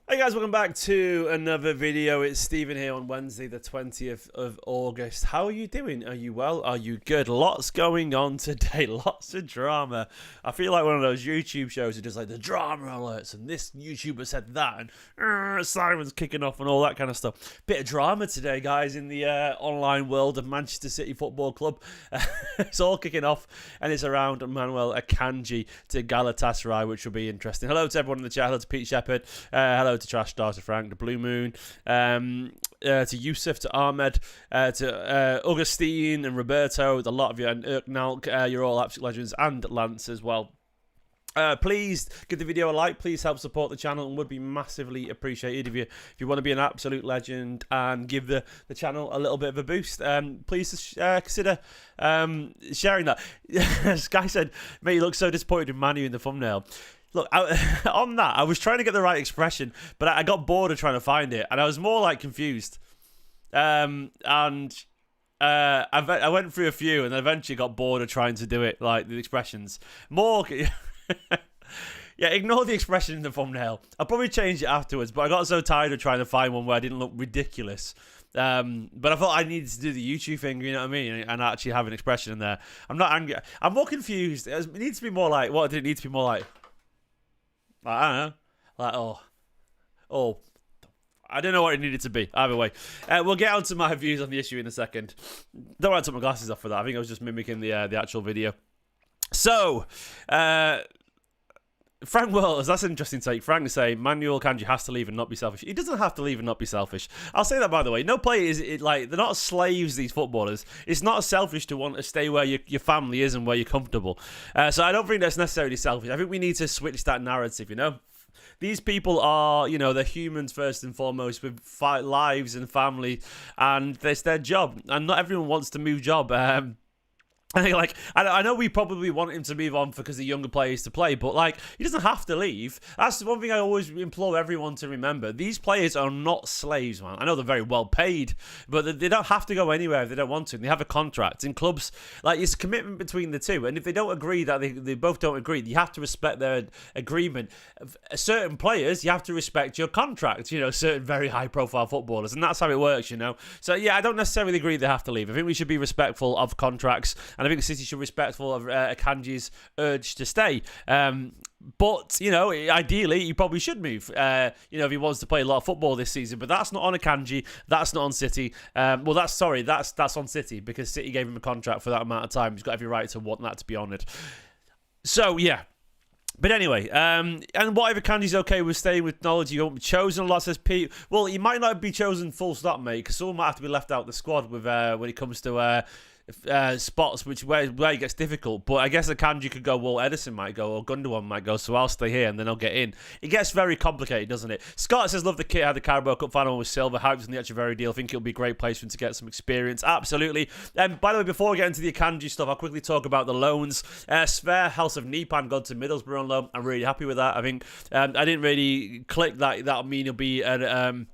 Hey guys, welcome back to another video. It's Stephen here on Wednesday the 20th of August. How are you doing? Are you well? Are you good? Lots going on today, lots of drama. I feel like one of those YouTube shows are just like the drama alerts and this YouTuber said that and Simon's kicking off and all that kind of stuff. Bit of drama today, guys, in the online world of Manchester City Football Club. It's all kicking off and it's around Manuel Akanji to Galatasaray, which will be interesting. Hello to everyone in the chat. Hello to Pete Shepherd. Hello to Trash Star, to Frank, to Blue Moon, to Yusuf, to Ahmed, to Augustine and Roberto, a lot of you, and Erknalk, you're all absolute legends, and Lance as well. Please give the video a like. Please help support the channel and would be massively appreciated if you want to be an absolute legend and give the channel a little bit of a boost. Please consider sharing that. This guy said, mate, you look so disappointed in Manu in the thumbnail. Look, on that, I was trying to get the right expression, but I got bored of trying to find it, and I was more like confused. I went through a few, and then eventually got bored of trying to do it, like the expressions. More, yeah, ignore the expression in the thumbnail. I'll probably change it afterwards, but I got so tired of trying to find one where I didn't look ridiculous. But I thought I needed to do the YouTube thing, you know what I mean, and actually have an expression in there. I'm not angry. I'm more confused. It needs to be more like, what did it need to be more like? I don't know. Like, oh. I don't know what it needed to be. Either way. We'll get on to my views on the issue in a second. Don't want to take my glasses off for that. I think I was just mimicking the actual video. So, Frank Wells, that's an interesting take. Frank is saying Manuel Akanji has to leave and not be selfish. He doesn't have to leave and not be selfish. I'll say that, by the way. No player is like, they're not slaves, these footballers. It's not selfish to want to stay where your family is and where you're comfortable. So I don't think that's necessarily selfish. I think we need to switch that narrative, you know? These people are, you know, they're humans first and foremost with lives and family, and it's their job. And not everyone wants to move job. Like, I know we probably want him to move on because the younger players to play, but like, he doesn't have to leave. That's the one thing I always implore everyone to remember. These players are not slaves, man. I know they're very well paid, but they don't have to go anywhere if they don't want to. They have a contract in clubs. Like, it's a commitment between the two, and if they don't agree, that they both don't agree, you have to respect their agreement. Certain players, you have to respect your contract. You know, certain very high-profile footballers, and that's how it works. You know. So yeah, I don't necessarily agree they have to leave. I think we should be respectful of contracts. And I think City should be respectful of Akanji's urge to stay. But, you know, ideally, he probably should move, you know, if he wants to play a lot of football this season. But that's not on Akanji. That's not on City. Well, that's on City because City gave him a contract for that amount of time. He's got every right to want that to be honoured. So, yeah. But anyway, and what if Akanji's okay with staying with knowledge he won't be chosen? A lot says Pete. Well, he might not be chosen full stop, mate, because someone might have to be left out of the squad with when it comes to spots where it gets difficult. But I guess Akanji could go, well, Edison might go, or Gundogan might go, so I'll stay here and then I'll get in. It gets very complicated, doesn't it? Scott says, love the kit, had the Carabao Cup final with Silva, hyped on the Echeverri deal. I think it'll be a great place for him to get some experience. Absolutely. By the way, before we get into the Akanji stuff, I'll quickly talk about the loans. Sver, House of Nipan, gone to Middlesbrough on loan. I'm really happy with that. I think I didn't really click that'll mean he'll be an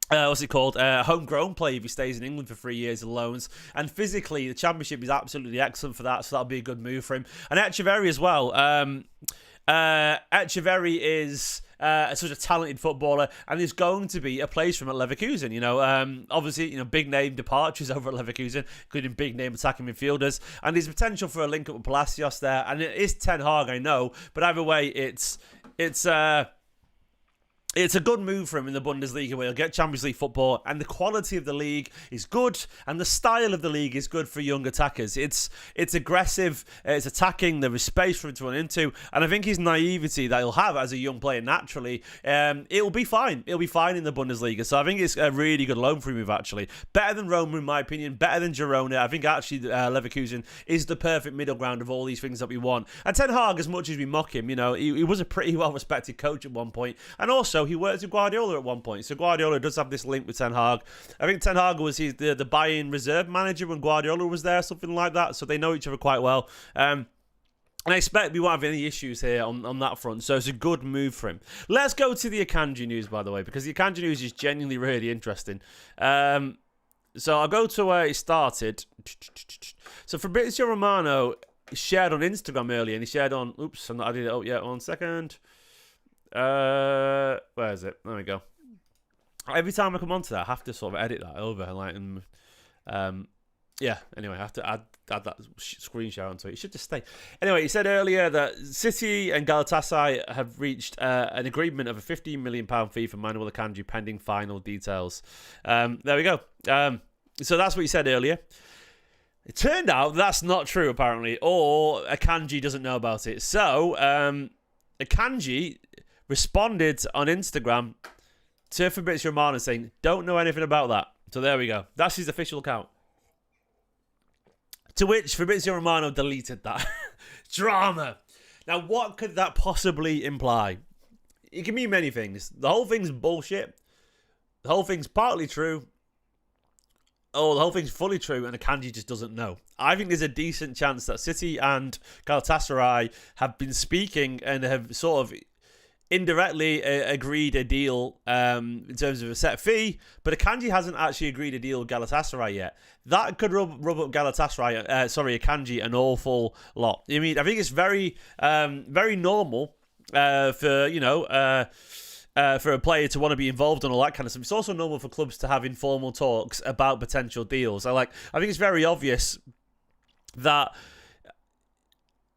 what's it called? Homegrown player if he stays in England for 3 years of loans. And physically, the Championship is absolutely excellent for that, so that'll be a good move for him. And Echeverri as well. Echeverri is such a talented footballer, and there's going to be a place for him at Leverkusen. You know, obviously, you know, big name departures over at Leverkusen, including big name attacking midfielders, and there's potential for a link up with Palacios there. And it is Ten Hag, I know, but either way, it's a good move for him in the Bundesliga where he'll get Champions League football, and the quality of the league is good, and the style of the league is good for young attackers. It's aggressive, it's attacking, there is space for him to run into, and I think his naivety that he'll have as a young player naturally, it'll be fine. It'll be fine in the Bundesliga, so I think it's a really good loan for him, actually. Better than Roma, in my opinion, better than Girona. I think actually Leverkusen is the perfect middle ground of all these things that we want. And Ten Hag, as much as we mock him, you know, he was a pretty well-respected coach at one point, and also he worked with Guardiola at one point. So Guardiola does have this link with Ten Hag. I think Ten Hag was the Bayern reserve manager when Guardiola was there, something like that. So they know each other quite well. And I expect we won't have any issues here on that front. So it's a good move for him. Let's go to the Akanji news, by the way, because the Akanji news is genuinely really interesting. So I'll go to where it started. So Fabrizio Romano shared on Instagram earlier, and he shared on... Oops, I'm not adding it up yet. 1 second. Where is it? There we go. Every time I come onto that, I have to sort of edit that over, yeah. Anyway, I have to add that screenshot onto it. It should just stay. Anyway, he said earlier that City and Galatasaray have reached an agreement of a £15 million fee for Manuel Akanji pending final details. There we go. So that's what he said earlier. It turned out that's not true, apparently, or Akanji doesn't know about it. So Akanji responded on Instagram to Fabrizio Romano saying, "Don't know anything about that." So there we go. That's his official account. To which Fabrizio Romano deleted that. Drama. Now, what could that possibly imply? It can mean many things. The whole thing's bullshit. The whole thing's partly true. Oh, the whole thing's fully true, and Akanji just doesn't know. I think there's a decent chance that City and Galatasaray have been speaking and have sort of indirectly agreed a deal in terms of a set fee, but Akanji hasn't actually agreed a deal with Galatasaray yet. That could rub up Akanji an awful lot. I mean, I think it's very normal for a player to want to be involved in all that kind of stuff. It's also normal for clubs to have informal talks about potential deals. I think it's very obvious that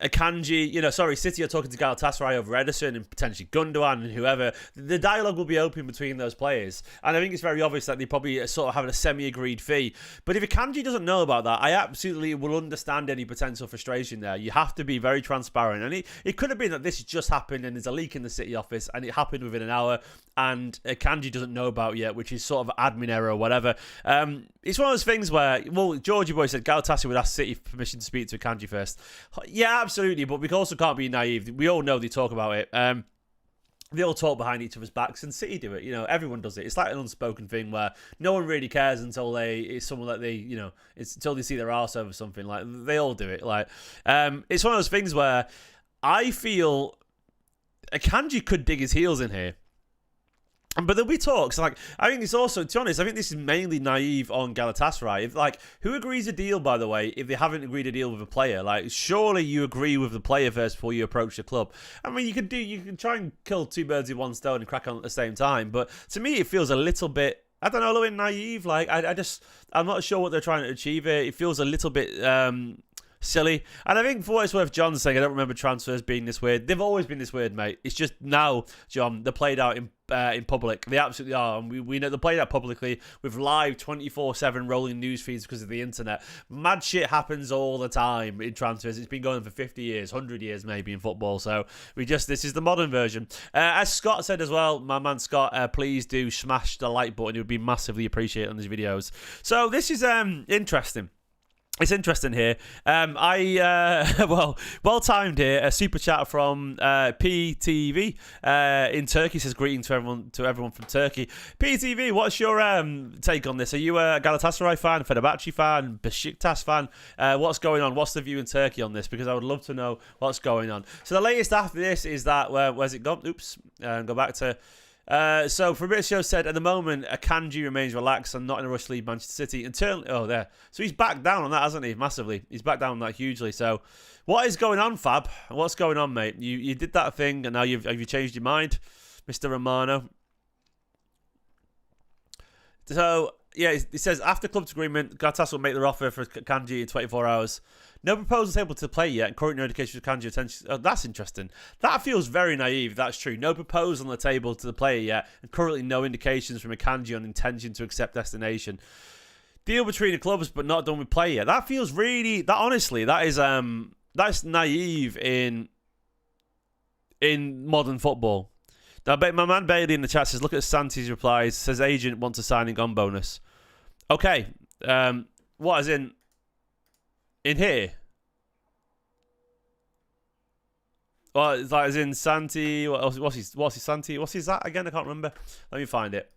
Akanji, City are talking to Galatasaray over Ederson and potentially Gundogan and whoever. The dialogue will be open between those players. And I think it's very obvious that they probably sort of having a semi-agreed fee. But if Akanji doesn't know about that, I absolutely will understand any potential frustration there. You have to be very transparent. And it could have been that this just happened and there's a leak in the City office and it happened within an hour and Akanji doesn't know about yet, which is sort of admin error or whatever. It's one of those things where, Georgie Boy said Galatasaray would ask City for permission to speak to Akanji first. Yeah, absolutely, but we also can't be naive. We all know they talk about it. They all talk behind each other's backs, and City do it. Everyone does it. It's like an unspoken thing where no one really cares until it's someone that it's until they see their arse over something. Like they all do it. It's one of those things where I feel Akanji could dig his heels in here. But there'll be talks. I think it's also, to be honest, I think this is mainly naive on Galatasaray. Who agrees a deal, by the way, if they haven't agreed a deal with a player? Surely you agree with the player first before you approach the club. I mean, you can try and kill two birds with one stone and crack on at the same time. But to me, it feels a little bit, I don't know, a little bit naive. I'm not sure what they're trying to achieve here. It feels a little bit silly. And I think for what it's worth, John's saying, I don't remember transfers being this weird. They've always been this weird, mate. It's just now, John, they're played out in public. They absolutely are. And we know they're played out publicly with live 24/7 rolling news feeds because of the internet. Mad shit happens all the time in transfers. It's been going on for 50 years, 100 years maybe in football. So this is the modern version. As Scott said as well, my man Scott, please do smash the like button. It would be massively appreciated on these videos. So this is interesting. It's interesting here. Well timed here. A super chat from PTV in Turkey says greetings to everyone from Turkey. PTV, what's your take on this? Are you a Galatasaray fan, Fenerbahce fan, Besiktas fan? What's going on? What's the view in Turkey on this? Because I would love to know what's going on. So the latest after this is that where's it gone? Oops, go back to. So Fabrizio said, at the moment, Akanji remains relaxed and not in a rush to leave Manchester City. There. So he's back down on that, hasn't he? Massively. He's back down on that hugely. So what is going on, Fab? What's going on, mate? You did that thing and now have you changed your mind, Mr. Romano? So, yeah, he says, after club's agreement, Galatasaray will make their offer for Akanji in 24 hours. No proposals able to play yet. Current no indication for Akanji attention. Oh, that's interesting. That feels very naive. That's true. No proposal on the table to the player yet, and currently no indications from Akanji on intention to accept destination. Deal between the clubs, but not done with play yet. That feels really. Honestly, that's naive in modern football. Now, my man Bailey in the chat says, look at Santi's replies. Says agent wants a signing on bonus. Okay. What is in here? Well, it's as in Santi. What's his Santi? What's his that again? I can't remember. Let me find it.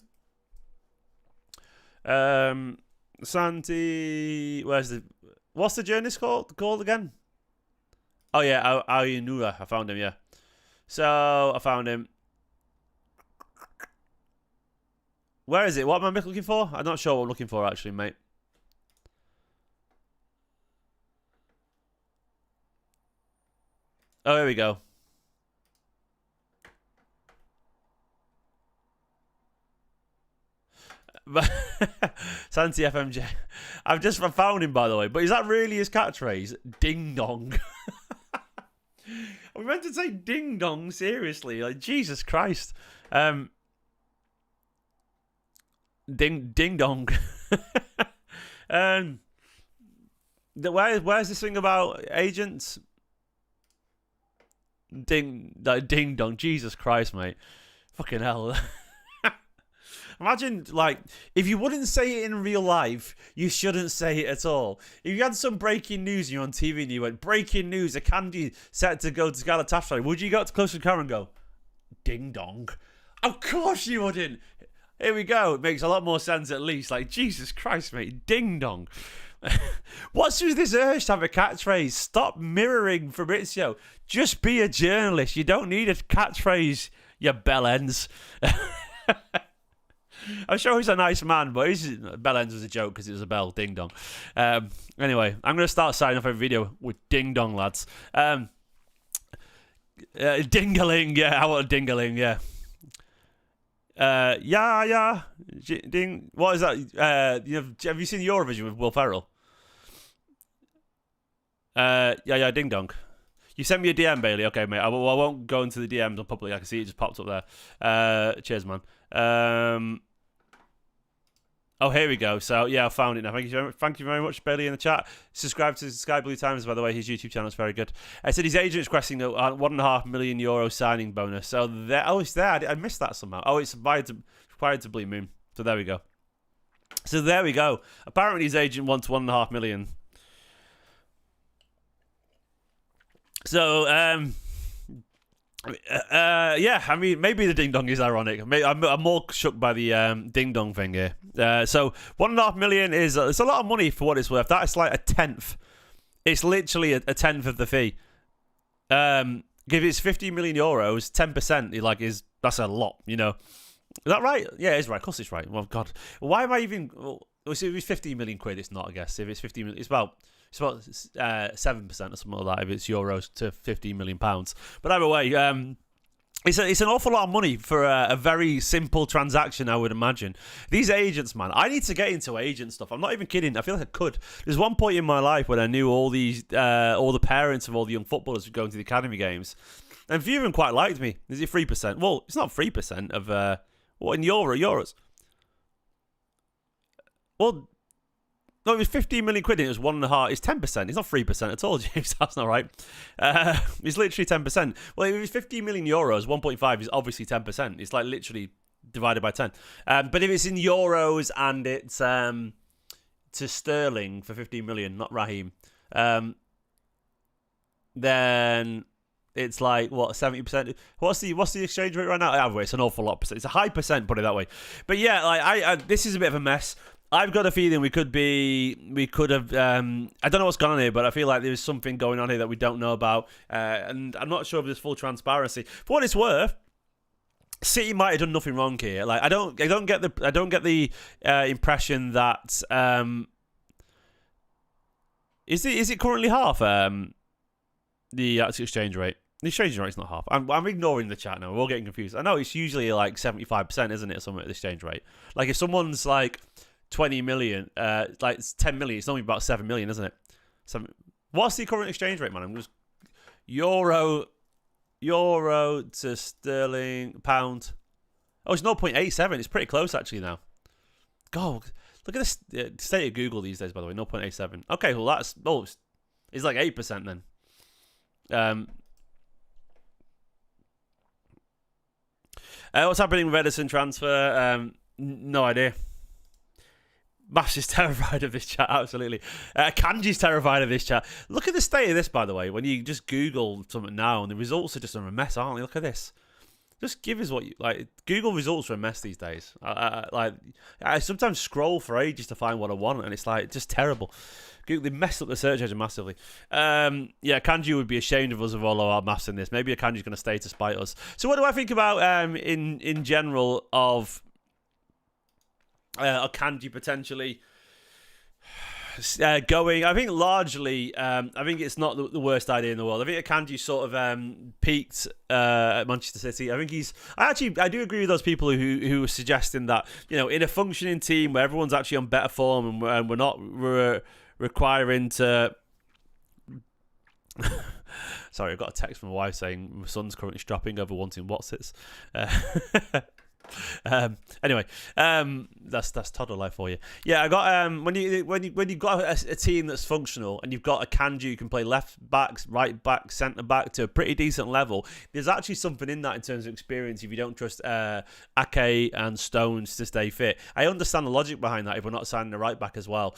Santi. What's the journalist called again? Oh yeah, Ayunura. I found him. Yeah. So I found him. Where is it? What am I looking for? I'm not sure what I'm looking for actually, mate. Oh, here we go. Santi FMJ. I found him, by the way. But is that really his catchphrase? Ding dong. We meant to say ding dong, seriously. Like, Jesus Christ. Ding dong. Where's this thing about agents? Ding dong. Jesus Christ, mate. Fucking hell. Imagine, like, if you wouldn't say it in real life, you shouldn't say it at all. If you had some breaking news and you're on TV and you went, breaking news, Akanji set to go to Galatasaray, would you go close to the camera and go, ding dong? Of course you wouldn't. Here we go. It makes a lot more sense at least. Like, Jesus Christ, mate. Ding dong. What's with this urge to have a catchphrase? Stop mirroring Fabrizio. Just be a journalist. You don't need a catchphrase, you bellends. I'm sure he's a nice man, but bellends was a joke because it was a bell. Ding dong. Anyway, I'm going to start signing off every video with ding dong, lads. Dingaling, yeah. I want a dingaling, yeah. Yeah. Ding. What is that? Have you seen Eurovision with Will Ferrell? Yeah, ding dong. You sent me a DM, Bailey. Okay, mate. I won't go into the DMs on public. I can see it just popped up there. Cheers, man. Oh, here we go. So, yeah, I found it now. Thank you very much, Bailey, in the chat. Subscribe to Sky Blue Times, by the way. His YouTube channel is very good. I said his agent's requesting a €1.5 million signing bonus. So, it's there. I missed that somehow. Oh, it's required to Blue Moon. So, there we go. Apparently, his agent wants $1.5 million. So, yeah, I mean, maybe the ding dong is ironic. I'm more shook by the ding dong thing here. So $1.5 million it's a lot of money for what it's worth. That's like a tenth. It's literally a tenth of the fee. If it's €50 million, 10%, that's a lot. You know, is that right? Yeah, it's right. Of course, it's right. Well, God, why am I even? Well, if it's 15 million quid, it's not. I guess if it's 50 million, it's about 7% or something like that if it's euros to £15 million. But either way, it's an awful lot of money for a very simple transaction, I would imagine. These agents, man, I need to get into agent stuff. I'm not even kidding. I feel like I could. There's one point in my life when I knew all the parents of all the young footballers were going to the academy games, and a few of them quite liked me. Is it 3%? Well, it's not 3% of what in euros. Well, no, it was 15 million quid and it was 1.5. It's 10%. It's not 3% at all, James. That's not right. It's literally 10%. Well, if it was 15 million euros, 1.5 is obviously 10%. It's like literally divided by 10. But if it's in euros and it's to sterling for 15 million, not Raheem, then it's like, what, 70%? What's the exchange rate right now? Either way, it's an awful lot. It's a high percent, put it that way. But yeah, like this is a bit of a mess. I've got a feeling we could have, I don't know what's going on here, but I feel like there's something going on here that we don't know about. And I'm not sure if there's full transparency. For what it's worth, City might have done nothing wrong here. Like I don't get the impression that is it currently half the actual exchange rate? The exchange rate's not half. I'm ignoring the chat now. We're all getting confused. I know it's usually like 75%, isn't it? Something at the exchange rate. Like if someone's like 20 million, like it's 10 million, it's only about 7 million, isn't it? So, what's the current exchange rate, man? I'm just euro to sterling, pound. Oh, it's 0.87. It's pretty close actually now. God, look at this state of Google these days, by the way. 0.87. Okay, well it's like 8% then. What's happening with Edison transfer? No idea. Mash is terrified of this chat, absolutely. Kanji's terrified of this chat. Look at the state of this, by the way. When you just Google something now, and the results are just a mess, aren't they? Look at this. Just give us what you like. Google results are a mess these days. I sometimes scroll for ages to find what I want, and it's like just terrible. Google, they messed up the search engine massively. Yeah, Akanji would be ashamed of us of all of our maths in this. Maybe Akanji's going to stay to spite us. So what do I think about in general of Akanji potentially going. I think largely, I think it's not the worst idea in the world. I think Akanji sort of peaked at Manchester City. I think I do agree with those people who were suggesting that, in a functioning team where everyone's actually on better form and we're not requiring to. Sorry, I got a text from my wife saying my son's currently strapping over wanting Watsits. Anyway, that's toddler life for you. Yeah, I got when you got a team that's functional and you've got Akanji who can play left back, right back, centre back to a pretty decent level. There's actually something in that in terms of experience. If you don't trust Ake and Stones to stay fit, I understand the logic behind that. If we're not signing a right back as well.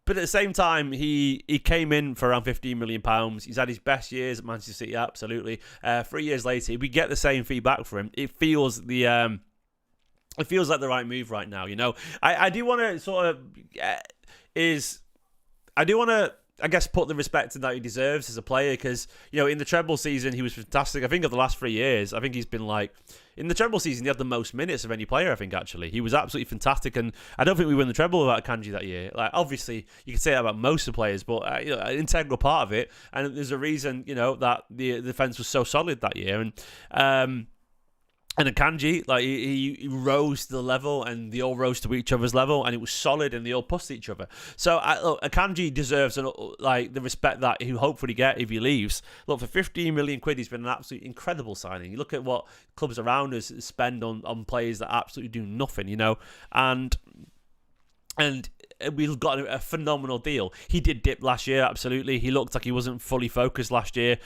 But at the same time, he came in for around £15 million. He's had his best years at Manchester City, absolutely. 3 years later, if we get the same feedback for him, it feels like the right move right now. I do want to sort of I guess put the respect in that he deserves as a player because, in the treble season, he was fantastic. I think of the last 3 years, I think he's been in the treble season, he had the most minutes of any player, I think, actually. He was absolutely fantastic, and I don't think we won the treble without Akanji that year. Obviously, you can say that about most of the players, but an integral part of it, and there's a reason, that the defence was so solid that year, and Akanji, he rose to the level, and they all rose to each other's level, and it was solid, and they all pushed each other. So, Akanji deserves the respect that he'll hopefully get if he leaves. Look, for 15 million quid, he's been an absolutely incredible signing. You look at what clubs around us spend on players that absolutely do nothing, and we've got a phenomenal deal. He did dip last year, absolutely. He looked like he wasn't fully focused last year.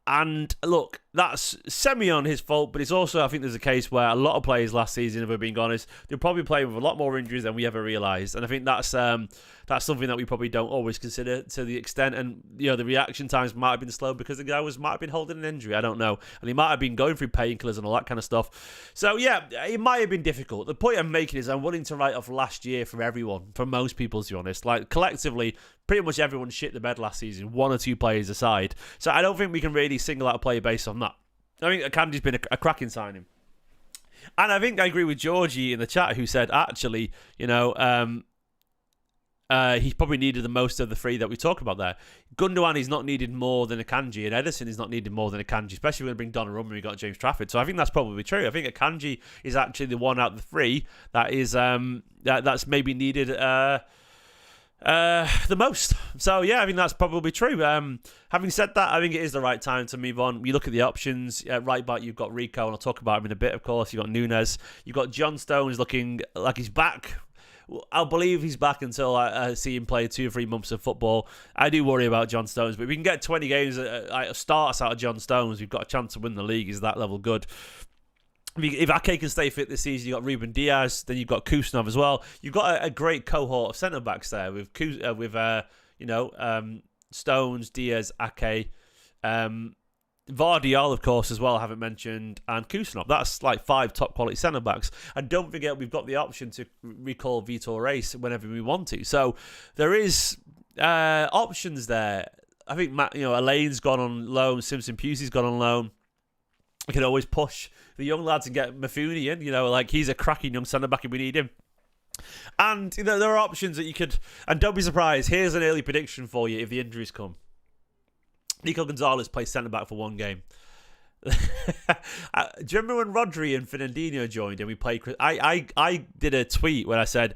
And look, that's semi on his fault, but it's also, I think there's a case where a lot of players last season, if we're being honest, they're probably playing with a lot more injuries than we ever realised. And I think that's something that we probably don't always consider to the extent. And, the reaction times might have been slow because the guy might have been holding an injury. I don't know. And he might have been going through painkillers and all that kind of stuff. So, yeah, it might have been difficult. The point I'm making is I'm willing to write off last year for everyone, for most people, to be honest. Collectively, pretty much everyone shit the bed last season, one or two players aside. So I don't think we can really single out a player based on that. I think Akanji's been a cracking signing. And I think I agree with Georgie in the chat who said, actually, he probably needed the most of the three that we talk about there. Gundogan is not needed more than Akanji, and Ederson is not needed more than Akanji, especially when we bring Donnarumma and we got James Trafford. So I think that's probably true. I think Akanji is actually the one out of the three that is that's maybe needed the most. So yeah, I think that's probably true. Having said that, I think it is the right time to move on. You look at the options. Right back, you've got Rico, and I'll talk about him in a bit, of course. You've got Nunes. You've got John Stones looking like he's back. I'll believe he's back until I see him play 2 or 3 months of football. I do worry about John Stones, but if we can get 20 games starts out of John Stones, we've got a chance to win the league. Is that level good? If Ake can stay fit this season, you've got Ruben Diaz, then you've got Kuznov as well. You've got a great cohort of centre-backs there with Stones, Diaz, Ake, Vardiol, of course, as well, I haven't mentioned, and Kuznov. That's 5 top-quality centre-backs. And don't forget, we've got the option to recall Vitor Reis whenever we want to. So there is options there. I think Elaine's gone on loan, Simpson Pusey's gone on loan. We can always push the young lads and get Mafuni in. He's a cracking young centre-back and we need him. And there are options that you could... And don't be surprised, here's an early prediction for you if the injuries come. Nico Gonzalez plays centre-back for 1 game. Do you remember when Rodri and Fernandinho joined and we played... I did a tweet where I said,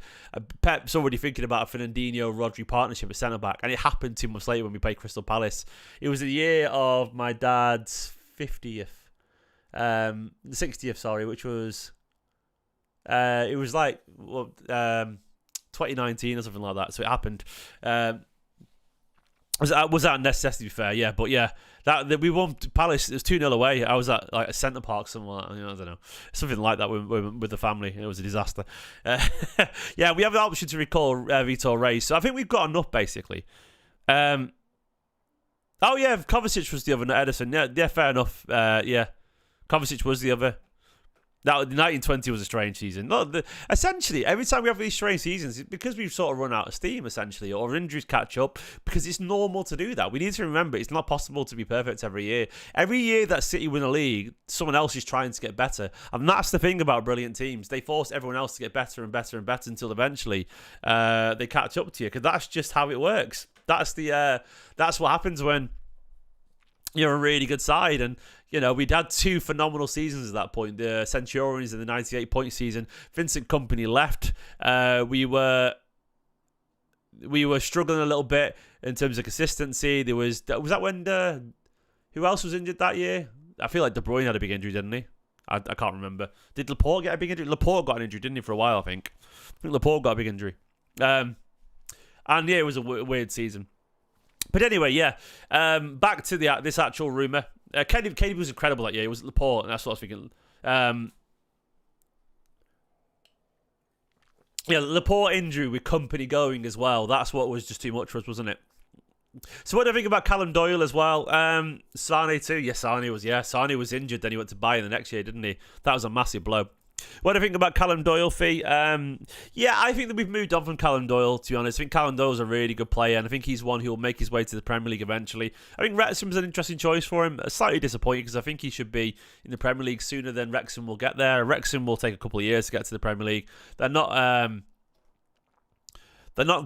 Pep's already thinking about a Fernandinho-Rodri partnership at centre-back, and it happened 2 months later when we played Crystal Palace. It was the year of my dad's 50th. The 60th, sorry, which was... it was 2019 or something like that, so it happened. Was that a necessity, to be fair? Yeah, but yeah, that we won Palace. It was 2-0 away. I was at a centre park somewhere. I don't know, something like that with the family. It was a disaster. Yeah, we have the option to recall Vitor Reis, so I think we've got enough basically. Oh yeah, Kovacic was the other, not Ederson. Yeah, fair enough. Yeah, Kovacic was the other. That 1920 was a strange season. Look, essentially, every time we have these strange seasons, it's because we've sort of run out of steam, essentially, or injuries catch up, because it's normal to do that. We need to remember it's not possible to be perfect every year. Every year that City win a league, someone else is trying to get better. And that's the thing about brilliant teams. They force everyone else to get better and better and better until eventually they catch up to you, because that's just how it works. That's what happens when you're a really good side. And we'd had 2 phenomenal seasons at that point. The Centurions in the 98-point season. Vincent Kompany left. We were struggling a little bit in terms of consistency. Was that when who else was injured that year? I feel like De Bruyne had a big injury, didn't he? I can't remember. Did Laporte get a big injury? Laporte got an injury, didn't he, for a while, I think Laporte got a big injury. And yeah, it was a weird season. But anyway, yeah. Back to this actual rumour. KD was incredible that year. It was Laporte, and that's what I was thinking. Yeah, Laporte injury with Kompany going as well. That's what was just too much for us, wasn't it? So what do I think about Callum Doyle as well? Sane too. Yeah, Sane was injured. Then he went to Bayern the next year, didn't he? That was a massive blow. What do I think about Callum Doyle, Fee? Yeah, I think that we've moved on from Callum Doyle, to be honest. I think Callum Doyle's a really good player, and I think he's one who will make his way to the Premier League eventually. I think Wrexham's an interesting choice for him. Slightly disappointing, because I think he should be in the Premier League sooner than Wrexham will get there. Wrexham will take a couple of years to get to the Premier League. They're not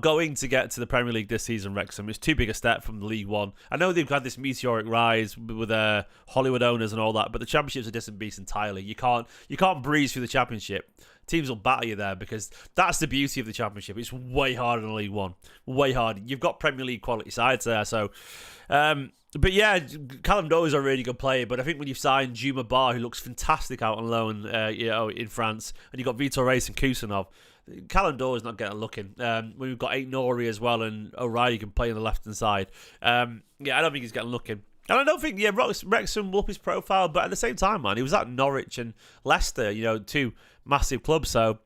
going to get to the Premier League this season, Wrexham. It's too big a step from League One. I know they've had this meteoric rise with Hollywood owners and all that, but the Championship's a different beast entirely. You can't breeze through the Championship. Teams will batter you there, because that's the beauty of the Championship. It's way harder than League One. Way harder. You've got Premier League quality sides there, so... but yeah, Callum Doyle is a really good player, but I think when you've signed Juma Bar, who looks fantastic out on loan in France, and you've got Vitor Reis and Kusanov, Callum Doyle is not getting a look in. We've got Aït-Nouri as well, and O'Reilly can play on the left-hand side. Yeah, I don't think he's getting a look in. And I don't think, Wrexham will up his profile, but at the same time, man, he was at Norwich and Leicester, 2 massive clubs, so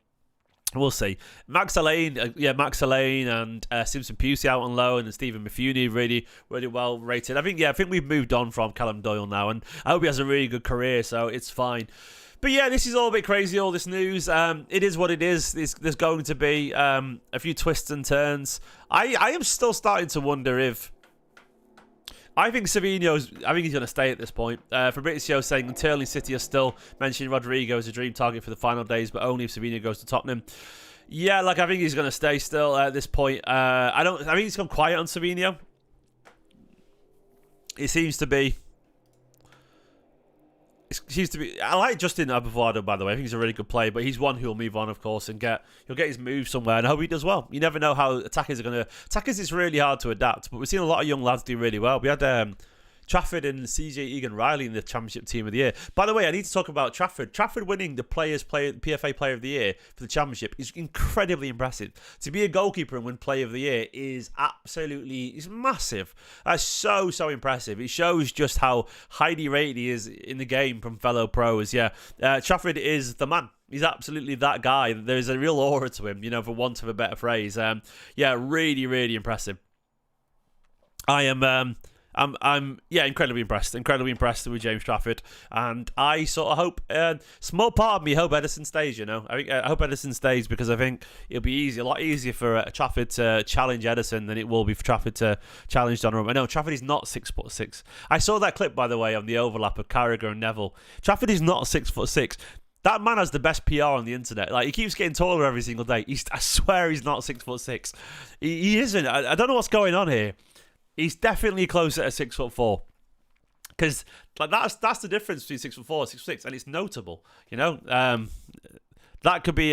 we'll see. Max Alleyne and Simpson Pusey out on loan, and Stephen Mifune really, really well rated. I think we've moved on from Callum Doyle now, and I hope he has a really good career, so it's fine. But yeah, this is all a bit crazy, all this news. It is what it is. There's going to be a few twists and turns. I am still starting to wonder if... I think he's going to stay at this point. Fabrizio saying internally City are still mentioning Rodrigo as a dream target for the final days, but only if Savinho goes to Tottenham. Yeah, I think he's going to stay still at this point. I think he's gone quiet on Savinho. It seems to be... I like Justin Abavado, by the way. I think he's a really good player, but he's one who will move on, of course, and he'll get his move somewhere, and I hope he does well. You never know how attackers are going to... Attackers, it's really hard to adapt, but we've seen a lot of young lads do really well. We had Trafford and CJ Egan-Riley in the Championship Team of the Year. By the way, I need to talk about Trafford. Trafford winning the PFA Player of the Year for the Championship is incredibly impressive. To be a goalkeeper and win Player of the Year is massive. That's so impressive. It shows just how highly rated he is in the game from fellow pros. Yeah, Trafford is the man. He's absolutely that guy. There's a real aura to him, for want of a better phrase. Really, really impressive. I'm incredibly impressed with James Trafford, and I sort of hope, small part of me hope Ederson stays. I hope Ederson stays, because I think it'll be a lot easier for Trafford to challenge Ederson than it will be for Trafford to challenge Donnarumma. I know Trafford is not 6'6". I saw that clip, by the way, on the overlap of Carragher and Neville. Trafford is not 6'6". That man has the best PR on the internet. He keeps getting taller every single day. I swear he's not 6'6". He isn't. I don't know what's going on here. He's definitely closer to 6'4", because that's the difference between 6'4" and 6'6", and it's notable. That could be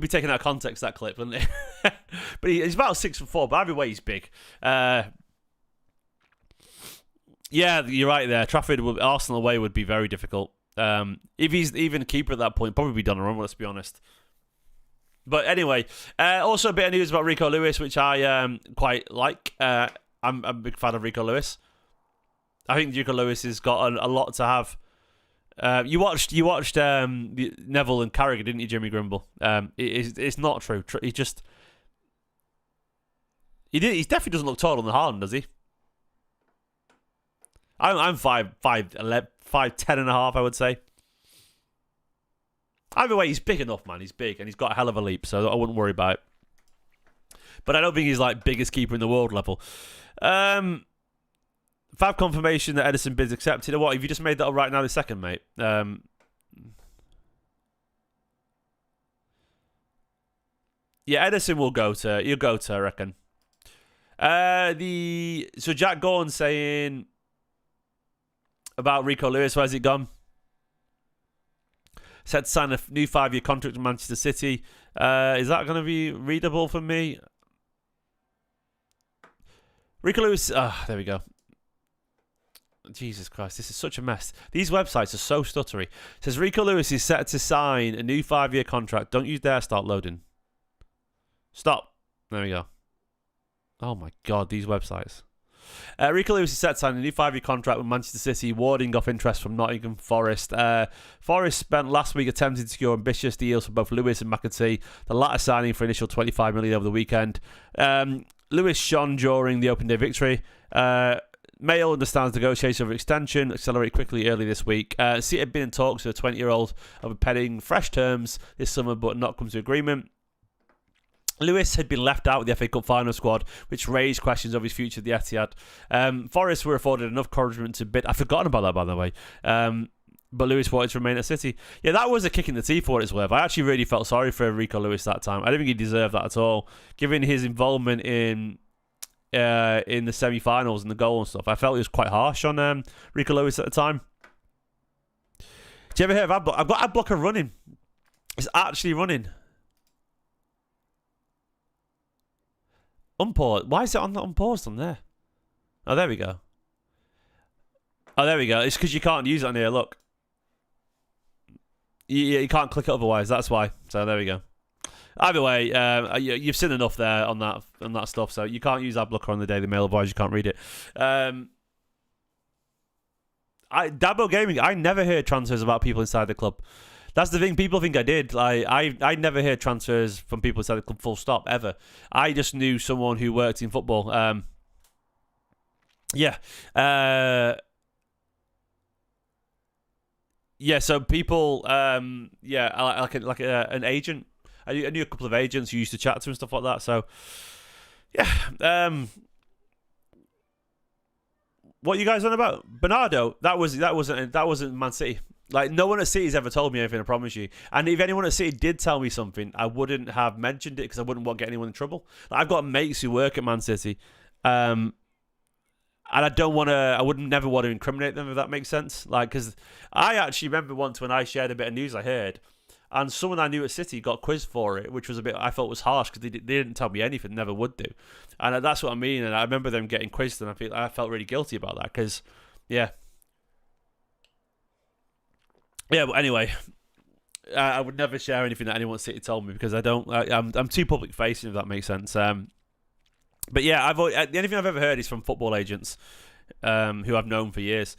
taken out of context, that clip, wouldn't it? But he's about 6'4", but either way he's big. Yeah, you're right there. Arsenal away would be very difficult. If he's even a keeper at that point, probably be Donnarumma, let's be honest. But anyway, also a bit of news about Rico Lewis, which I quite like. I'm a big fan of Rico Lewis. I think Rico Lewis has got a lot to have. You watched Neville and Carragher, didn't you, Jimmy Grimble? It's not true. He definitely doesn't look taller than Haaland, does he? I'm 5'11", 5'10.5", I would say. Either way, he's big enough, man. He's big, and he's got a hell of a leap, so I wouldn't worry about it. But I don't think he's like biggest keeper in the world level. Fab confirmation that Ederson bid's accepted. Or what? Have you just made that up right now this second, mate? Yeah, Ederson will go to. He'll go to, I reckon. So Jack Gordon saying about Rico Lewis. Where's it gone? Set to sign a new 5-year contract with Manchester City. Is that going to be readable for me? Rico Lewis. There we go. Jesus Christ, this is such a mess. These websites are so stuttery. It says Rico Lewis is set to sign a new 5-year contract. Don't you dare start loading. Stop. There we go. Oh my God, these websites. Rico Lewis is set to sign a new 5-year contract with Manchester City, warding off interest from Nottingham Forest. Forest spent last week attempting to secure ambitious deals for both Lewis and McAtee, the latter signing for initial $25 million over the weekend. Lewis shone during the open day victory. Mail understands negotiations over extension accelerate quickly early this week. City had been in talks with a 20-year-old over penning fresh terms this summer, but not come to agreement. Lewis had been left out with the FA Cup final squad, which raised questions of his future at the Etihad. Forest were afforded enough encouragement to bid. I've forgotten about that, by the way. But Lewis wanted to remain at City. Yeah, that was a kick in the teeth for what it's worth. I actually really felt sorry for Rico Lewis that time. I don't think he deserved that at all, given his involvement in the semi-finals and the goal and stuff. I felt it was quite harsh on Rico Lewis at the time. Do you ever hear of Adblock? I've got Adblocker running. It's actually running. Unpaused. Why is it on unpaused on there? Oh, there we go. Oh, there we go. It's because you can't use it on here. Look. You can't click it otherwise. That's why. So there we go. Either way, you've seen enough there on that stuff. So you can't use Adblocker on the Daily Mail, otherwise you can't read it. Dabo Gaming. I never heard transfers about people inside the club. That's the thing. People think I did. Like I never heard transfers from people inside the club. Full stop. Ever. I just knew someone who worked in football. Yeah. Yeah. So people. Yeah. Like an agent. I knew a couple of agents who used to chat to and stuff like that. So yeah. What are you guys on about? Bernardo. That wasn't Man City. Like, no one at City's ever told me anything, I promise you. And if anyone at City did tell me something, I wouldn't have mentioned it because I wouldn't want to get anyone in trouble. Like, I've got mates who work at Man City. And I would never want to incriminate them, if that makes sense. Like, because I actually remember once when I shared a bit of news I heard, and someone I knew at City got quizzed for it, which was a bit, I felt was harsh because they didn't tell me anything, never would do. And that's what I mean. And I remember them getting quizzed, and I felt really guilty about that because, yeah. Yeah, but anyway, I would never share anything that anyone at City told me because I'm too public facing, if that makes sense. But yeah, the only thing I've ever heard is from football agents who I've known for years.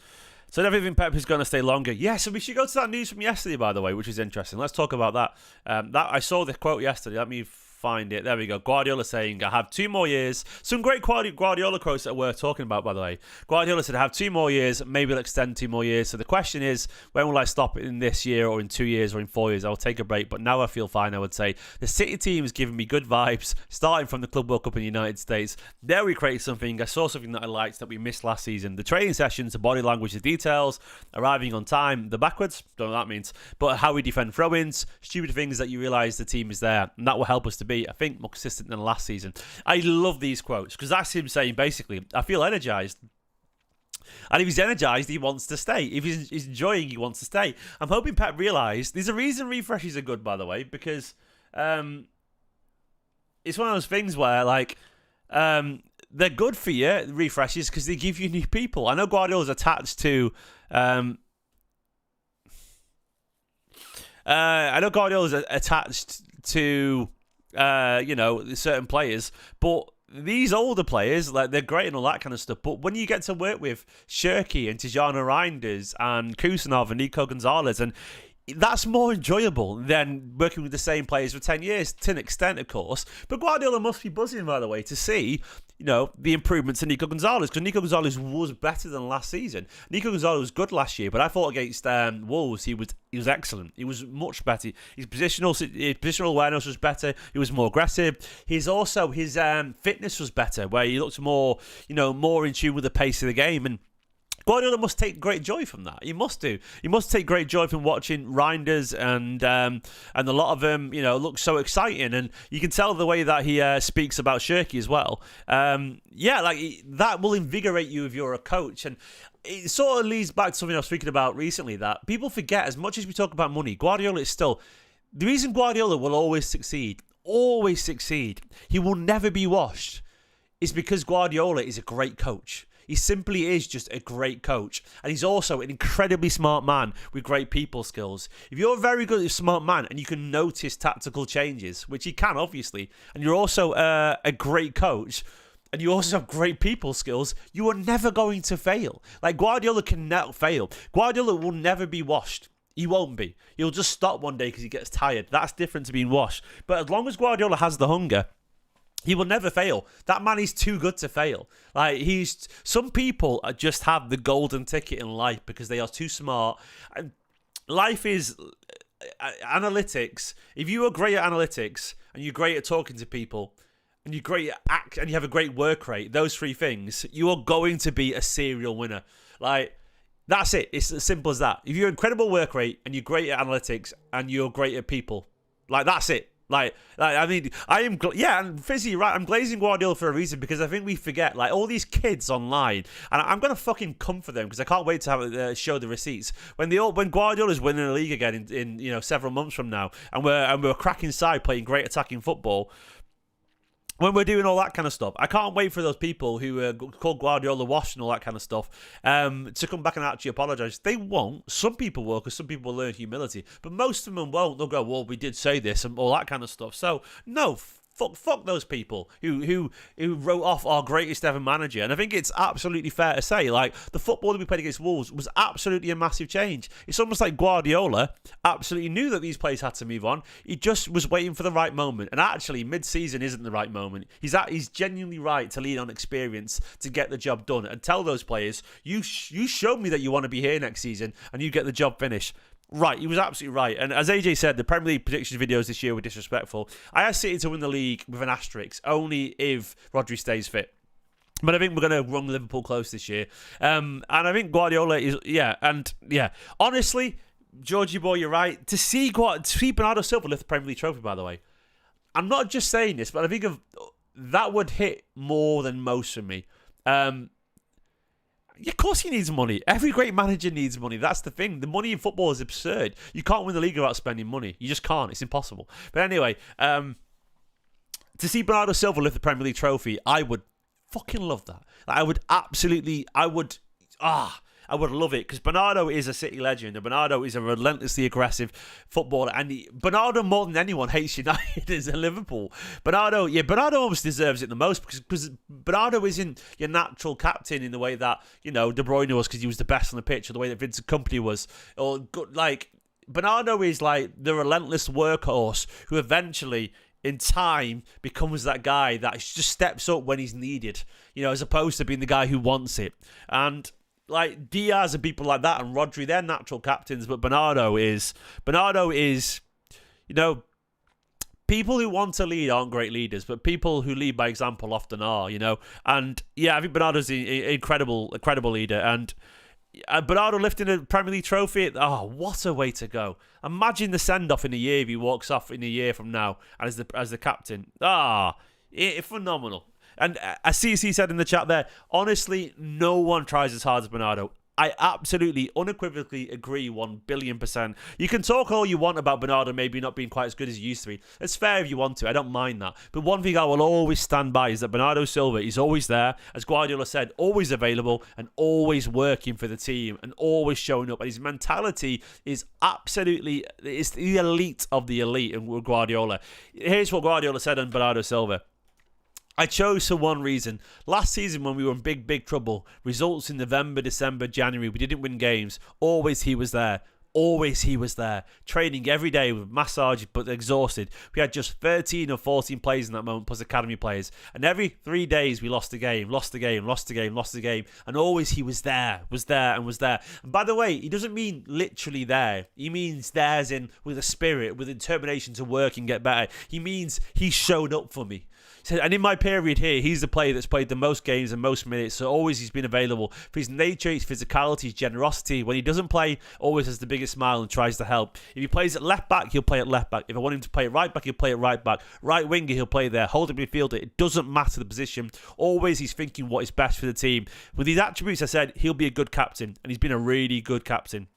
So I don't think Pep is going to stay longer. Yeah, so we should go to that news from yesterday, by the way, which is interesting. Let's talk about that. I saw the quote yesterday. Let me find it. There we go. Guardiola saying, I have 2 more years. Some great Guardiola quotes that we're talking about, by the way. Guardiola said, I have 2 more years. Maybe I'll extend 2 more years. So the question is, when will I stop in this year or in 2 years or in 4 years? I will take a break. But now I feel fine, I would say. The City team is giving me good vibes, starting from the Club World Cup in the United States. There we created something. I saw something that I liked that we missed last season. The training sessions, the body language, the details, arriving on time, the backwards, don't know what that means, but how we defend throw-ins, stupid things that you realise the team is there. And that will help us to be, I think, more consistent than last season. I love these quotes because that's him saying basically, I feel energised. And if he's energised, he wants to stay. If he's enjoying, he wants to stay. I'm hoping Pep realised there's a reason refreshes are good, by the way, because it's one of those things where like they're good for you, refreshes, because they give you new people. I know Guardiola's attached to certain players, but these older players, like, they're great and all that kind of stuff. But when you get to work with Shirky and Tijana Reinders and Kusanov and Nico Gonzalez, and that's more enjoyable than working with the same players for 10 years, to an extent, of course. But Guardiola must be buzzing, by the way, to see, the improvements in Nico Gonzalez, because Nico Gonzalez was better than last season. Nico Gonzalez was good last year, but I thought against Wolves, he was excellent. He was much better. His positional awareness was better. He was more aggressive. His fitness was better, where he looked more, more in tune with the pace of the game. And Guardiola must take great joy from that. He must do. He must take great joy from watching Reinders and a lot of them, look so exciting. And you can tell the way that he speaks about Shirky as well. That will invigorate you if you're a coach. And it sort of leads back to something I was speaking about recently, that people forget, as much as we talk about money, Guardiola is still... The reason Guardiola will always succeed, he will never be washed, is because Guardiola is a great coach. He simply is just a great coach. And he's also an incredibly smart man with great people skills. If you're a very good smart man and you can notice tactical changes, which he can, obviously, and you're also a great coach, and you also have great people skills, you are never going to fail. Like, Guardiola cannot fail. Guardiola will never be washed. He won't be. He'll just stop one day because he gets tired. That's different to being washed. But as long as Guardiola has the hunger, he will never fail. That man is too good to fail. Some people just have the golden ticket in life because they are too smart. And life is analytics. If you are great at analytics and you're great at talking to people and you're great at act and you have a great work rate, those three things, you are going to be a serial winner. That's it. It's as simple as that. If you're incredible work rate and you're great at analytics and you're great at people, that's it. And Fizzy, right, I'm glazing Guardiola for a reason, because I think we forget, all these kids online, and I'm going to fucking come for them because I can't wait to have show the receipts. When Guardiola's winning the league again in several months from now, and we're a cracking side playing great attacking football, when we're doing all that kind of stuff, I can't wait for those people who call Guardiola washed and all that kind of stuff to come back and actually apologise. They won't. Some people will, because some people will learn humility. But most of them won't. They'll go, well, we did say this and all that kind of stuff. So, no, fuck those people who wrote off our greatest ever manager. And I think it's absolutely fair to say, the football that we played against Wolves was absolutely a massive change. It's almost like Guardiola absolutely knew that these players had to move on. He just was waiting for the right moment. And actually, mid-season isn't the right moment. He's genuinely right to lean on experience to get the job done and tell those players, you showed me that you want to be here next season and you get the job finished. Right, he was absolutely right. And as AJ said, the Premier League predictions videos this year were disrespectful. I had City to win the league with an asterisk, only if Rodri stays fit. But I think we're going to run Liverpool close this year. And I think Guardiola is, honestly, Georgie boy, you're right. To see Bernardo Silva lift the Premier League trophy, by the way. I'm not just saying this, but I think that would hit more than most for me. Of course he needs money. Every great manager needs money. That's the thing. The money in football is absurd. You can't win the league without spending money. You just can't. It's impossible. But anyway, to see Bernardo Silva lift the Premier League trophy, I would fucking love that. I would love it, because Bernardo is a City legend, and Bernardo is a relentlessly aggressive footballer, and Bernardo, more than anyone, hates United as a Liverpool. Bernardo almost deserves it the most, because Bernardo isn't your natural captain in the way that, De Bruyne was, because he was the best on the pitch, or the way that Vincent Kompany was, Bernardo is the relentless workhorse who eventually, in time, becomes that guy that just steps up when he's needed, as opposed to being the guy who wants it. And Diaz and people like that, and Rodri, they're natural captains, but Bernardo is, people who want to lead aren't great leaders, but people who lead by example often are, And I think Bernardo's an incredible leader, and Bernardo lifting a Premier League trophy, what a way to go. Imagine the send-off in a year if he walks off in a year from now as the captain. Phenomenal. And as CC said in the chat there, honestly, no one tries as hard as Bernardo. I absolutely, unequivocally agree 1,000,000,000%. You can talk all you want about Bernardo maybe not being quite as good as he used to be. It's fair if you want to. I don't mind that. But one thing I will always stand by is that Bernardo Silva is always there, as Guardiola said, always available and always working for the team and always showing up. And his mentality is absolutely, it's the elite of the elite in Guardiola. Here's what Guardiola said on Bernardo Silva. I chose for one reason. Last season when we were in big trouble, results in November, December, January, we didn't win games. Always he was there. always he was there, training every day with massage, but exhausted. We had just 13 or 14 players in that moment, plus academy players. And every 3 days we lost a game, and always he was there. And by the way, he doesn't mean literally there. He means there as in with a spirit, with determination to work and get better. He means he showed up for me. And in my period here, he's the player that's played the most games and most minutes, so always he's been available. For his nature, his physicality, his generosity. When he doesn't play, always has the biggest smile and tries to help. If he plays at left back, he'll play at left back. If I want him to play at right back, he'll play at right back. Right winger, he'll play there. Holding midfielder, it doesn't matter the position. Always he's thinking what is best for the team. With these attributes, I said, he'll be a good captain, and he's been a really good captain.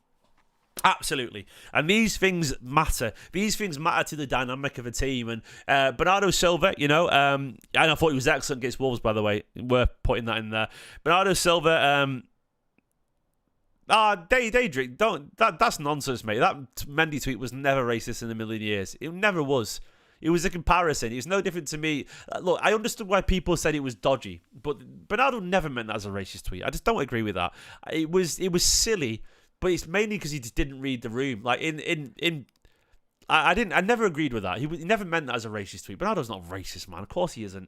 Absolutely. And these things matter. These things matter to the dynamic of a team. And Bernardo Silva, and I thought he was excellent against Wolves, by the way. Worth putting that in there. Bernardo Silva, Daedric, that's nonsense, mate. That Mendy tweet was never racist in a million years. It never was. It was a comparison. It's no different to me. Look, I understood why people said it was dodgy, but Bernardo never meant that as a racist tweet. I just don't agree with that. It was silly. But it's mainly because he just didn't read the room. Like I never agreed with that. He never meant that as a racist tweet. Bernardo's not racist, man. Of course he isn't.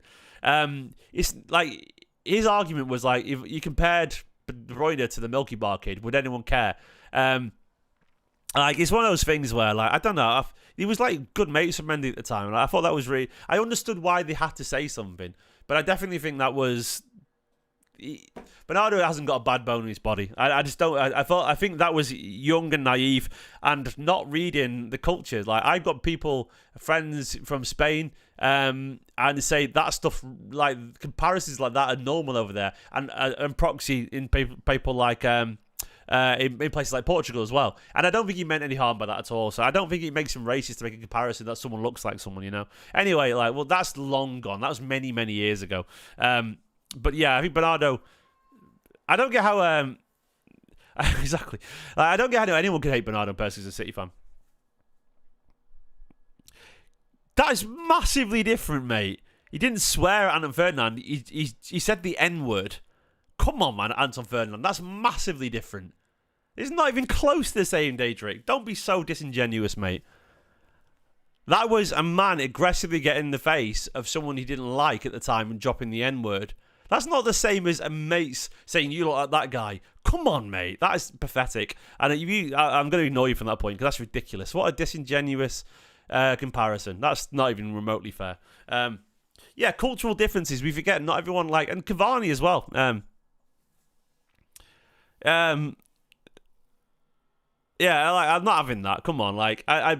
It's like his argument was like, if you compared De Bruyne to the Milky Bar kid, would anyone care? Like it's one of those things where, like, I don't know. He was like good mates with Mendy at the time. Like, I thought that was really. I understood why they had to say something, but I definitely think that was. Bernardo hasn't got a bad bone in his body. I just don't. I think that was young and naive and not reading the culture. Like I've got friends from Spain, and say that stuff, like comparisons like that, are normal over there, and proxy in people like in places like Portugal as well. And I don't think he meant any harm by that at all. So I don't think it makes him racist to make a comparison that someone looks like someone. Anyway, that's long gone. That was many, many years ago. But yeah, I think Bernardo. I don't get how. Exactly. I don't get how anyone could hate Bernardo personally as a City fan. That is massively different, mate. He didn't swear at Anton Ferdinand. He said the N-word. Come on, man, Anton Ferdinand. That's massively different. It's not even close to the same, Daedric. Don't be so disingenuous, mate. That was a man aggressively getting in the face of someone he didn't like at the time and dropping the N-word. That's not the same as a mate saying you look like that guy. Come on, mate. That is pathetic. And I'm going to ignore you from that point because that's ridiculous. What a disingenuous comparison. That's not even remotely fair. Yeah, cultural differences. We forget not everyone and Cavani as well. Yeah, I'm not having that. Come on,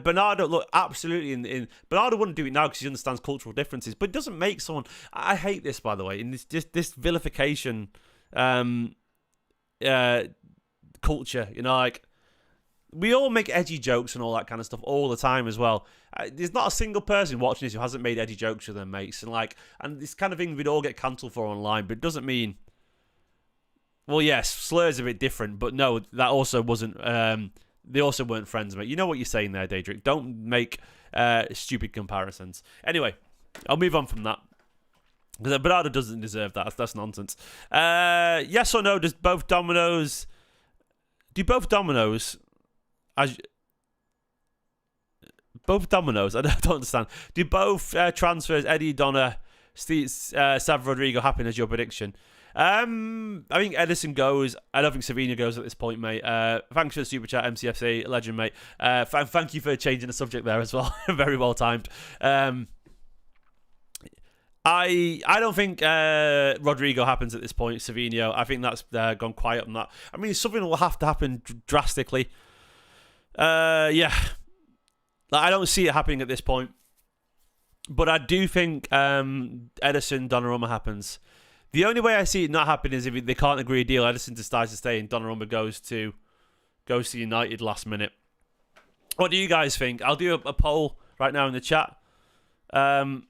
Bernardo, look, absolutely. Bernardo wouldn't do it now because he understands cultural differences, but it doesn't make someone. I hate this, by the way, in this vilification, culture. We all make edgy jokes and all that kind of stuff all the time as well. There's not a single person watching this who hasn't made edgy jokes with their mates, and this kind of thing we'd all get cancelled for online, but it doesn't mean. Well, yes, slurs are a bit different, but no, that also wasn't. They also weren't friends, mate. You know what you're saying there, Daedric. Don't make stupid comparisons. Anyway, I'll move on from that. Because Bernardo doesn't deserve that. That's nonsense. Yes or no, do both dominoes... Both dominoes? I don't understand. Do both transfers, Eddie, Donna, Sav, Rodrigo, happen as your prediction? I think Edison goes. I don't think Savinho goes at this point, mate. Thanks for the super chat, MCFC legend, mate. Thank you for changing the subject there as well. Very well timed. I don't think Rodrigo happens at this point. Savinho, I think that's gone quiet on that. I mean, something will have to happen drastically. Yeah, I don't see it happening at this point. But I do think Edison Donnarumma happens. The only way I see it not happening is if they can't agree a deal. Edison decides to stay and Donnarumma goes to United last minute. What do you guys think? I'll do a poll right now in the chat. Here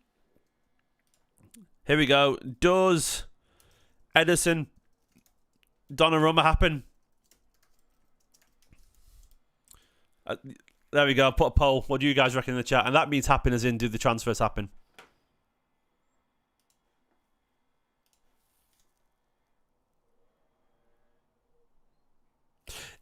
we go. Does Edison Donnarumma happen? There we go. I'll put a poll. What do you guys reckon in the chat? And that means happen as in do the transfers happen?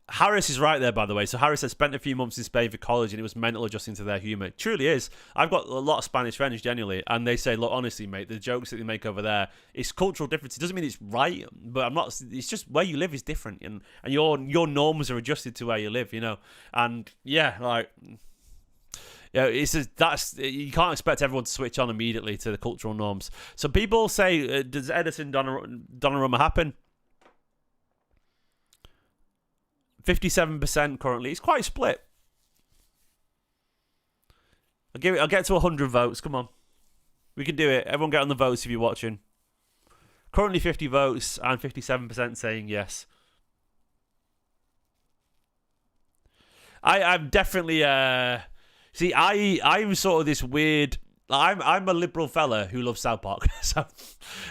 Harris is right there, by the way. So Harris had spent a few months in Spain for college, and it was mental adjusting to their humour. It truly is. I've got a lot of Spanish friends, genuinely, and they say, look, honestly, mate, the jokes that they make over there, it's cultural difference. It doesn't mean it's right, but I'm not. It's just where you live is different, and your norms are adjusted to where you live, you know. And yeah, like, yeah, it's just, that's, you can't expect everyone to switch on immediately to the cultural norms. So people say, does Edison Donnarumma happen? 57% currently. It's quite split. I'll get to 100 votes. Come on. We can do it. Everyone get on the votes if you're watching. Currently 50 votes and 57% saying yes. I'm definitely see, I'm sort of this weird, I'm a liberal fella who loves South Park. So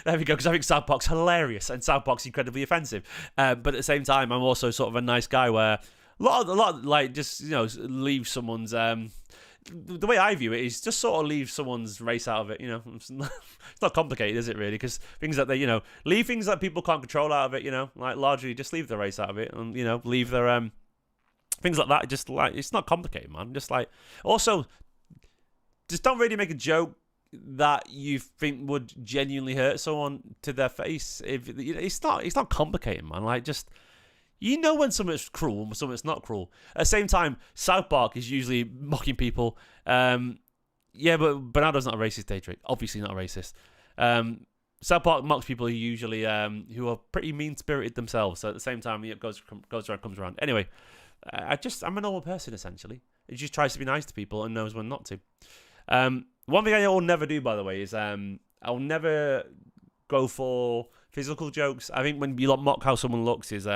there we go, because I think South Park's hilarious and South Park's incredibly offensive. But at the same time, I'm also sort of a nice guy where a lot like, just, you know, leave someone's the way I view it is just sort of leave someone's race out of it, you know. It's not complicated, is it, really? Because things that they, you know, leave things that people can't control out of it, you know, like largely just leave the race out of it, and, you know, leave their things like that. Just like, it's not complicated, man. Just like, also, just don't really make a joke that you think would genuinely hurt someone to their face. If it's not complicated, man. Like, just, you know, when something's cruel and something's not cruel. At the same time, South Park is usually mocking people. Yeah, but Bernardo's not a racist, Daedric. Obviously not a racist. South Park mocks people who usually who are pretty mean-spirited themselves. So at the same time, it goes around, comes around. Anyway, I'm a normal person, essentially. It just tries to be nice to people and knows when not to. One thing I will never do, by the way, is I'll never go for physical jokes. I think when you mock how someone looks is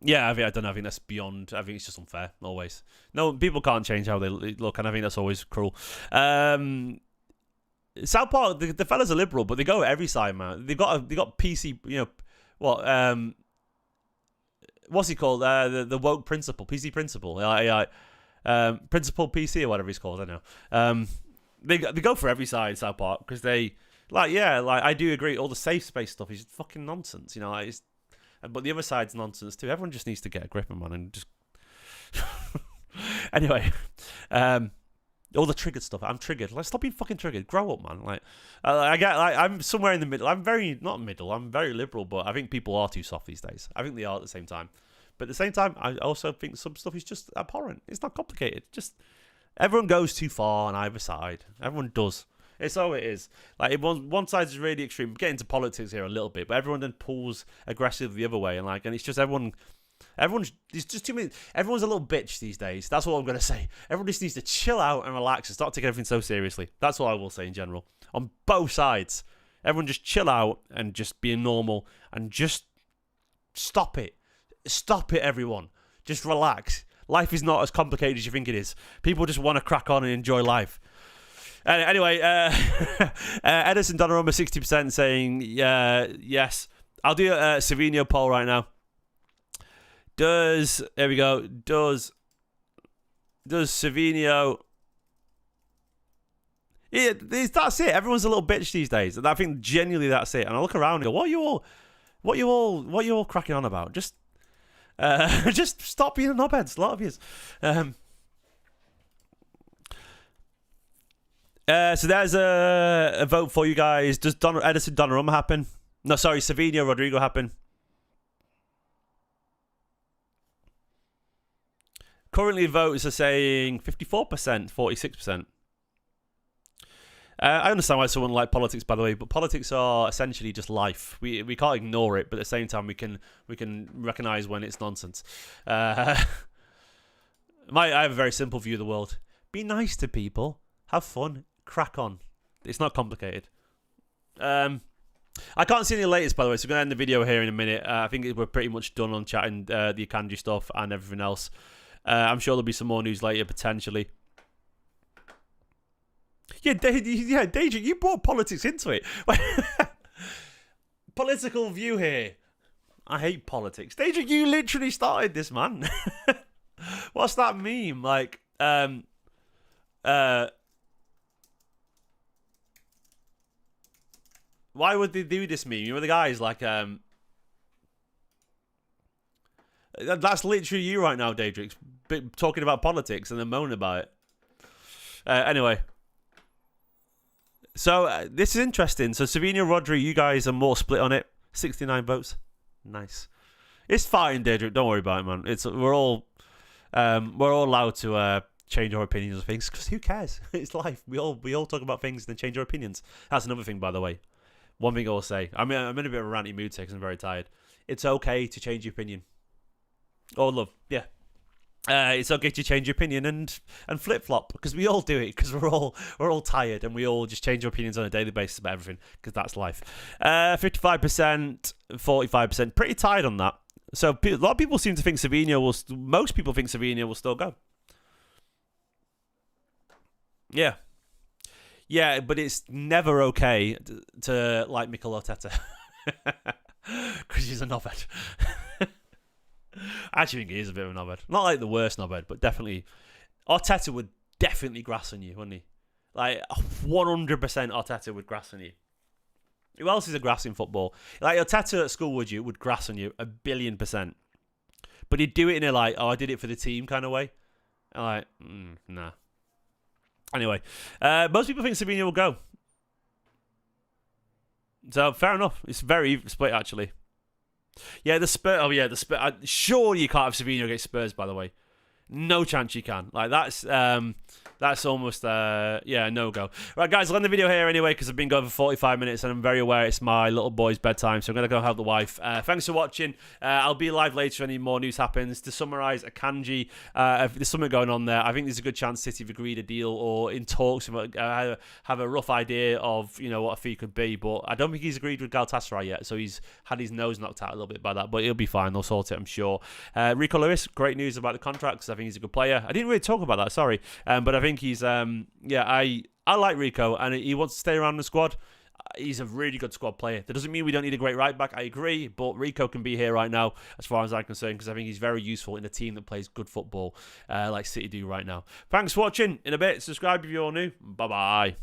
yeah, I don't know. I think that's beyond. I think it's just unfair. Always. No, people can't change how they look, and I think that's always cruel. South Park, the fellas are liberal, but they go every side, man. They got PC. You know what? What's he called? The woke principle, PC principle. Principal PC or whatever he's called. I don't know. They go for every side, South Park, because they like, yeah, like, I do agree. All the safe space stuff is fucking nonsense. You know, like, but the other side's nonsense too. Everyone just needs to get a grip, man, and just. Anyway, all the triggered stuff. I'm triggered. Like, stop being fucking triggered. Grow up, man. Like, I get, like, I'm somewhere in the middle. I'm very not middle. I'm very liberal, but I think people are too soft these days. I think they are at the same time. But at the same time, I also think some stuff is just abhorrent. It's not complicated. Just everyone goes too far on either side. Everyone does. It's how it is. Like, if one side is really extreme. Get into politics here a little bit, but everyone then pulls aggressively the other way, and it's just everyone's just too many. Everyone's a little bitch these days. That's what I'm gonna say. Everyone just needs to chill out and relax and stop taking everything so seriously. That's what I will say in general. On both sides, everyone just chill out and just be normal and just stop it. Stop it, everyone. Just relax. Life is not as complicated as you think it is. People just want to crack on and enjoy life. Anyway, Edison Donnarumma 60% saying yes. I'll do a Savinho poll right now. Does Savinho? Yeah, that's it. Everyone's a little bitch these days, and I think genuinely that's it. And I look around and go, what are you all cracking on about? Just stop being a knobheads. A lot of yous. So there's a vote for you guys. Does Edison Donnarumma happen? No, sorry, Savinho Rodrigo happen. Currently, votes are saying 54%, 46%. I understand why someone like politics, by the way, but politics are essentially just life. We can't ignore it, but at the same time, we can recognise when it's nonsense. I have a very simple view of the world. Be nice to people. Have fun. Crack on. It's not complicated. I can't see any latest, by the way, so we're going to end the video here in a minute. I think we're pretty much done on chatting the Akanji stuff and everything else. I'm sure there'll be some more news later, potentially. Yeah, Daedric, you brought politics into it. Political view here. I hate politics. Daedric, you literally started this, man. What's that meme? Like, why would they do this meme? You know, the guys like, That's literally you right now, Daedrix, talking about politics and then moaning about it. Anyway. So, this is interesting. So, Savinho, Rodri, you guys are more split on it. 69 votes. Nice. It's fine, Daedric. Don't worry about it, man. We're all allowed to change our opinions on things, because who cares? It's life. We all talk about things and then change our opinions. That's another thing, by the way. One thing I'll say. I'm in a bit of a ranty mood today because I'm very tired. It's okay to change your opinion. Oh, love. Yeah. It's okay to change your opinion and flip flop, because we all do it, because we're all tired and we all just change our opinions on a daily basis about everything, because that's life. 55%, 45%, pretty tired on that. So a lot of people seem to think most people think Savinho will still go. Yeah, but it's never okay to like Mikel Arteta, because he's a knobhead. I actually think he is a bit of a knobhead. Not like the worst knobhead, but definitely. Arteta would definitely grass on you, wouldn't he? Like, 100% Arteta would grass on you. Who else is a grass in football? Like, Arteta at school would grass on you 1,000,000,000%. But he'd do it in a like, I did it for the team kind of way. I'm like, nah. Anyway, most people think Savinho will go. So, fair enough. It's very split, actually. Yeah, the Spurs. Oh, yeah, the Spurs. Sure, you can't have Savinho against Spurs, by the way. No chance you can. Like, that's almost, no go. Right, guys, I'll end the video here anyway, because I've been going for 45 minutes, and I'm very aware it's my little boy's bedtime, so I'm going to go help the wife. Thanks for watching. I'll be live later if any more news happens. To summarise, Akanji, if there's something going on there, I think there's a good chance City have agreed a deal, or in talks, have a rough idea of, what a fee could be, but I don't think he's agreed with Galatasaray yet, so he's had his nose knocked out a little bit by that, but he'll be fine. They'll sort it, I'm sure. Rico Lewis, great news about the contract, because I think he's a good player. I didn't really talk about that, sorry, but I think he's, I like Rico, and he wants to stay around the squad. He's a really good squad player. That doesn't mean we don't need a great right back, I agree, but Rico can be here right now, as far as I'm concerned, because I think he's very useful in a team that plays good football, like City do right now. Thanks for watching. In a bit, subscribe if you're new. Bye-bye.